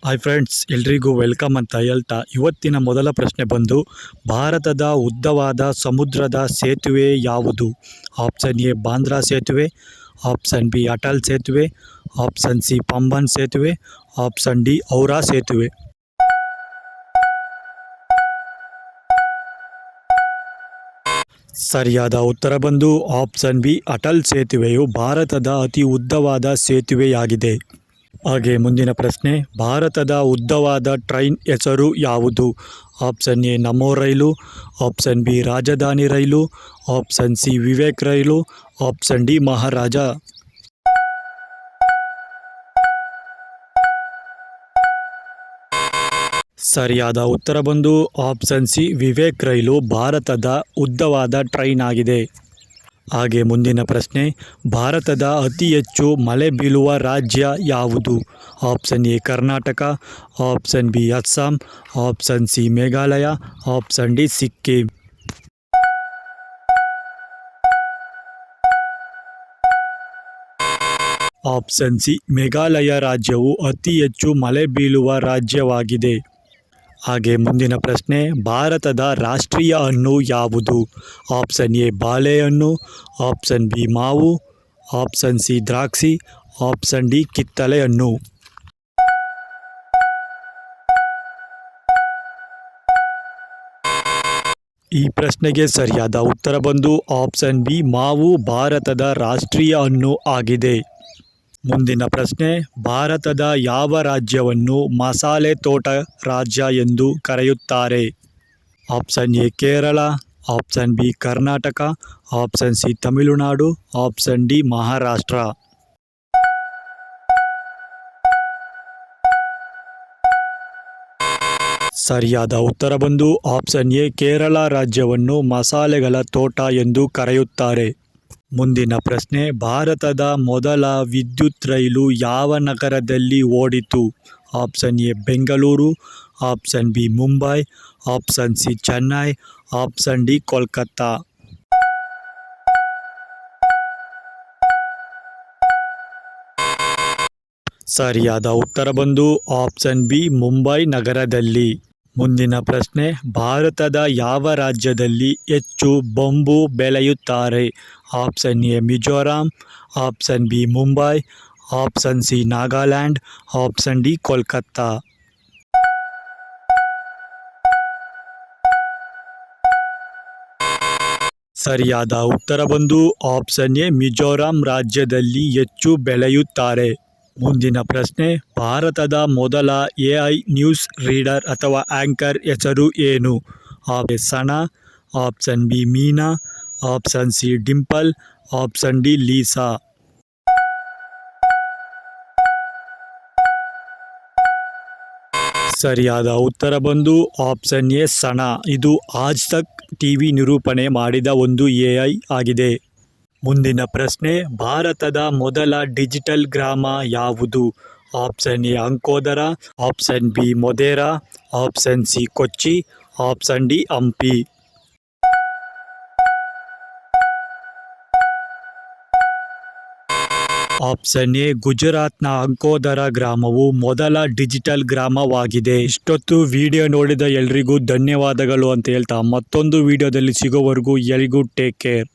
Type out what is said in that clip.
Hi friends, ಎಲ್ರಿಗೂ welcome ಅಂತ ಹೇಳ್ತಾ ಇವತ್ತಿನ ಮೊದಲ ಪ್ರಶ್ನೆ ಬಂದು, ಭಾರತದ ಉದ್ದವಾದ ಸಮುದ್ರದ ಸೇತುವೆ ಯಾವುದು? ಆಪ್ಷನ್ ಎ ಬಾಂದ್ರಾ ಸೇತುವೆ, ಆಪ್ಷನ್ ಬಿ ಅಟಲ್ ಸೇತುವೆ, ಆಪ್ಷನ್ ಸಿ ಪಂಬನ್ ಸೇತುವೆ, ಆಪ್ಷನ್ ಡಿ ಔರಾ ಸೇತುವೆ. ಸರಿಯಾದ ಉತ್ತರ ಬಂದು ಆಪ್ಷನ್ ಬಿ ಅಟಲ್ ಸೇತುವೆಯು ಭಾರತದ ಅತಿ ಉದ್ದವಾದ ಸೇತುವೆಯಾಗಿದೆ. ಹಾಗೆ ಮುಂದಿನ ಪ್ರಶ್ನೆ, ಭಾರತದ ಉದ್ದವಾದ ಟ್ರೈನ್ ಹೆಸರು ಯಾವುದು? Option A Namo rail, option B ರಾಜಧಾನಿ ರೈಲು, ಆಪ್ಷನ್ ಸಿ ವಿವೇಕ್ ರೈಲು, ಆಪ್ಷನ್ ಡಿ ಮಹಾರಾಜ. ಸರಿಯಾದ ಉತ್ತರ ಬಂದು ಆಪ್ಷನ್ ಸಿ ವಿವೇಕ್ ರೈಲು ಭಾರತದ ಉದ್ದವಾದ ಟ್ರೈನ್ ಆಗಿದೆ. ಹಾಗೆ ಮುಂದಿನ ಪ್ರಶ್ನೆ, ಭಾರತದ ಅತಿ ಹೆಚ್ಚು ಮಳೆ ಬೀಳುವ ರಾಜ್ಯ ಯಾವುದು? Option A Karnataka, option B Assam, option C Meghalaya, option D Sikkim. Option C Meghalaya ರಾಜ್ಯವು ಅತಿ ಹೆಚ್ಚು ಮಳೆ ಬೀಳುವ ರಾಜ್ಯವಾಗಿದೆ. ಹಾಗೆ ಮುಂದಿನ ಪ್ರಶ್ನೆ, ಭಾರತದ ರಾಷ್ಟ್ರೀಯ ಹಣ್ಣು ಯಾವುದು? ಆಪ್ಷನ್ ಎ ಬಾಳೆಹಣ್ಣು, ಆಪ್ಷನ್ ಬಿ ಮಾವು, ಆಪ್ಷನ್ ಸಿ ದ್ರಾಕ್ಷಿ, ಆಪ್ಷನ್ ಡಿ ಕಿತ್ತಳೆ ಹಣ್ಣು. ಈ ಪ್ರಶ್ನೆಗೆ ಸರಿಯಾದ ಉತ್ತರ ಬಂದು ಆಪ್ಷನ್ ಬಿ ಮಾವು ಭಾರತದ ರಾಷ್ಟ್ರೀಯ ಹಣ್ಣು ಆಗಿದೆ. ಮುಂದಿನ ಪ್ರಶ್ನೆ, ಭಾರತದ ಯಾವ ರಾಜ್ಯವನ್ನು ಮಸಾಲೆ ತೋಟ ರಾಜ್ಯ ಎಂದು ಕರೆಯುತ್ತಾರೆ? Option A Kerala, option B Karnataka, option C Tamil Nadu, option D Maharashtra. ಸರಿಯಾದ ಉತ್ತರ ಬಂದು ಆಪ್ಷನ್ ಎ ಕೇರಳ ರಾಜ್ಯವನ್ನು ಮಸಾಲೆಗಳ ತೋಟ ಎಂದು ಕರೆಯುತ್ತಾರೆ. ಮುಂದಿನ ಪ್ರಶ್ನೆ, ಭಾರತದ ಮೊದಲ ವಿದ್ಯುತ್ ರೈಲು ಯಾವ ನಗರದಲ್ಲಿ ಓಡಿತು? Option A Bengaluru, option B Mumbai, option C Chennai, option D Kolkata. ಸರಿಯಾದ ಉತ್ತರ ಬಂದು ಆಪ್ಷನ್ ಬಿ ಮುಂಬೈ ನಗರದಲ್ಲಿ. ಮುಂದಿನ ಪ್ರಶ್ನೆ, ಭಾರತದ ಯಾವ ರಾಜ್ಯದಲ್ಲಿ ಹೆಚ್ಚು ಬಂಬು ಬೆಳೆಯುತ್ತಾರೆ? Option A Mizoram, option B Mumbai, option C Nagaland, option D Kolkata. ಸರಿಯಾದ ಉತ್ತರ ಬಂದು ಆಪ್ಷನ್ ಎ ಮಿಜೋರಾಂ ರಾಜ್ಯದಲ್ಲಿ ಹೆಚ್ಚು ಬೆಳೆಯುತ್ತಾರೆ. ಮುಂದಿನ ಪ್ರಶ್ನೆ, ಭಾರತದ ಮೊದಲ ಎಐ ನ್ಯೂಸ್ ರೀಡರ್ ಅಥವಾ ಆಂಕರ್ ಹೆಸರು ಏನು? Option Sana, option B Meena, option C Dimple, option D Lisa. ಸರಿಯಾದ ಉತ್ತರ ಬಂದು ಆಪ್ಷನ್ ಎ ಸನಾ. ಇದು ಆಜ್ ತಕ್ ಟಿವಿ ನಿರೂಪಣೆ ಮಾಡಿದ ಒಂದು ಎಐ ಆಗಿದೆ. ಮುಂದಿನ ಪ್ರಶ್ನೆ, ಭಾರತದ ಮೊದಲ ಡಿಜಿಟಲ್ ಗ್ರಾಮ ಯಾವುದು? Option A Akodara, option B Modhera, option C Kochi, option D Hampi. Option A ಗುಜರಾತ್ನ ಅಂಕೋದರ ಗ್ರಾಮವು ಮೊದಲ ಡಿಜಿಟಲ್ ಗ್ರಾಮವಾಗಿದೆ. ಇಷ್ಟೊತ್ತು ವಿಡಿಯೋ ನೋಡಿದ ಎಲ್ರಿಗೂ ಧನ್ಯವಾದಗಳು ಅಂತ ಹೇಳ್ತಾ ಮತ್ತೊಂದು ವಿಡಿಯೋದಲ್ಲಿ ಸಿಗೋವರೆಗೂ ಎಲ್ರಿಗೂ ಟೇಕ್ ಕೇರ್.